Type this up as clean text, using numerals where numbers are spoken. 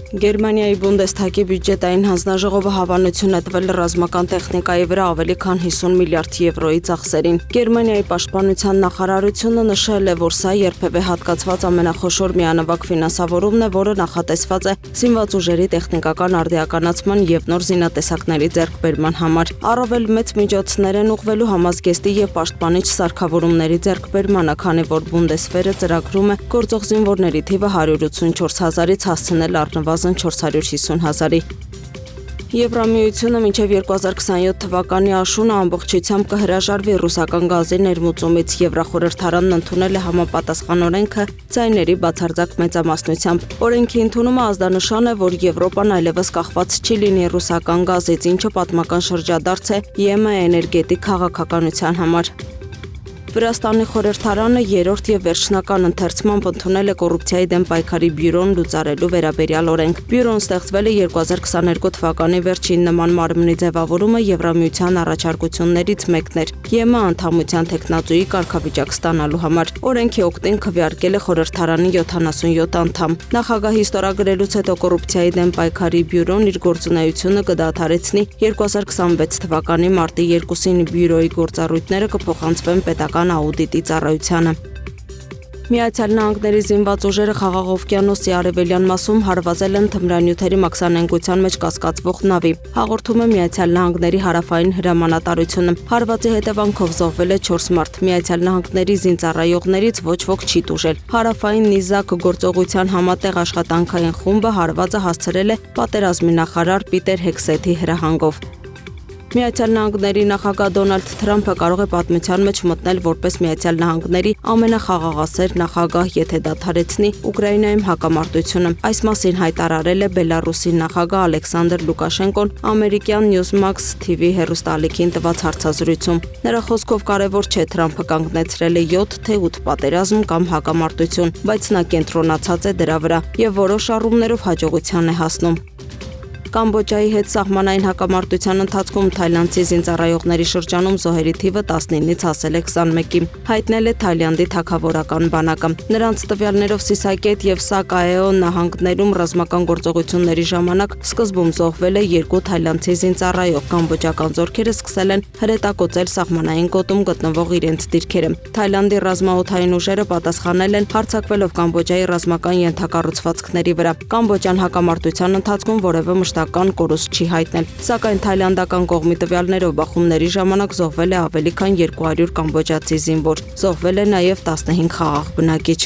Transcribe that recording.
Գերմանիայի Բունդեսթագի բյուջետային հանձնաժողովը հավանություն է տվել ռազմական տեխնիկայի վրա ավելի քան 50 միլիարդ եվրոյի ծախսերին։ Գերմանիայի պաշտպանության նախարարությունը նշել է, որ սա երբևէ հատկացված ամենախոշոր միանավակ ֆինանսավորումն է, որը նախատեսված է զինված ուժերի տեխնիկական արդիականացման և նոր զինատեսակների ձեռքբերման համար։ Առավել մեծ միջոցներ են ուղղվելու համազգեստի և պաշտպանիչ սարքավորումների ձեռքբերմանը, քանի որ Բունդեսվերը ծրագրում է գործող զինվորների թիվը 184,000-ից հասցնել առնվազն 450,000-ի։ Եվրամիությունը մինչև 2027 թվականի աշունը ամբողջությամբ կհրաժարվի ռուսական գազի ներմուծումից։ Եվրախորհրդարանն ընդունել է համապատասխան օրենքը ձայների բացարձակ մեծամասնությամբ։ Օրենքի ընդունումը ազդանշան է, որ Եվրոպան այլևս կախված չի լինի ռուսական գազից, ինչը պատմական շրջադարձ է ԵՄ էներգետիկ քաղաքականության համար։ Վրաստանի խորհրդարանը երրորդ և վերջնական ընթերցմամբ ընդունել է կոռուպցիայի դեմ պայքարի բյուրոն լուծարելու վերաբերյալ օրենք։ Բյուրոն ստեղծվել է 2022 թվականի վերջին, նման մարմնի ձևավորումը Եվրամիության առաջարկություններից մեկն էր ԵՄ անդամության թեկնածուի կարգավիճակ ստանալու համար։ Օրենքի օգտին քվեարկել է խորհրդարանի 77 անդամ։ Նախագահի ստորագրելուց հետո կոռուպցիայի դեմ պայքարի բյուրոն իր գործունեությունը կդադարեցնի 2026 թվականի մարտի 2-ին բյուրոյի գործառույթները կփոխանցվեն պետական աուդիտի ծառայությանը։ Միացյալ Նահանգների զինված ուժերը Խաղաղ օվկիանոսի արևելյան մասում հարվածել են թմրանյութերի մաքսանենգության մեջ կասկածվող նավի, հաղորդում է Միացյալ Նահանգների հարավային հրամանատարությունը։ Հարվածի հետևանքով զոհվել է 4 մարդ։ Միացյալ Նահանգների զինծառայողներից ոչ ոք չի տուժել։ Հարավային նիզակ գործողության համատեղ աշխատանքային խումբը հարվածը հասցրել է պատերազմի նախարար Պիտեր Հեքսեթի հրահանգով։ Միացյալ Նահանգների նախագահ Դոնալդ Թրամփը կարող է պատմության մեջ մտնել որպես Միացյալ Նահանգների ամենախաղաղասեր նախագահ, եթե դադարեցնի Ուկրաինայում հակամարտությունը։ Այս մասին հայտարարել է Բելարուսի նախագահ Ալեքսանդր Լուկաշենկոն ամերիկյան Newsmax TV հեռուստաալիքին տված հարցազրույցում։ Նրա խոսքով կարևոր չէ Թրամփը կանգնեցրել է 7 թե 8 պատերազմ կամ հակամարտություն, բայց նա կենտրոնացած է դրա վրա և որոշ առումներով հաջողության է հասնում։ Կամբոջայի հետ սահմանային հակամարտության ընթացքում թայլանդցի զինծառայողների շրջանում զոհերի թիվը 19-ից հասել է 21-ի, հայտնել է Թայլանդի թագավորական բանակը։ Նրանց տվյալներով Սիսակետ և Սակաեո նահանգներում ռազմական գործողությունների ժամանակ սկզբում զոհվել է 2 թայլանդցի զինծառայող։ Կամբոջական զորքերը սկսել են հրետակոծել սահմանային գոտում գտնվող իրենց դիրքերը։ Թայլանդի ռազմաօդային ուժերը պատասխանել են հարձակվելով Կամբոջայի ռազմական ենթակառուցվածքների վրա։ Կամբոջան հակամարտության ընթացքում որևէ մշտական կորուստ չի հայտնել, սակայն թայլանդական կողմի տվյալներով բախումների ժամանակ զոհվել է ավելի քան 200 կամբոջացի զինվոր։ Զոհվել է նաև 15 խաղաղ բնակիչ։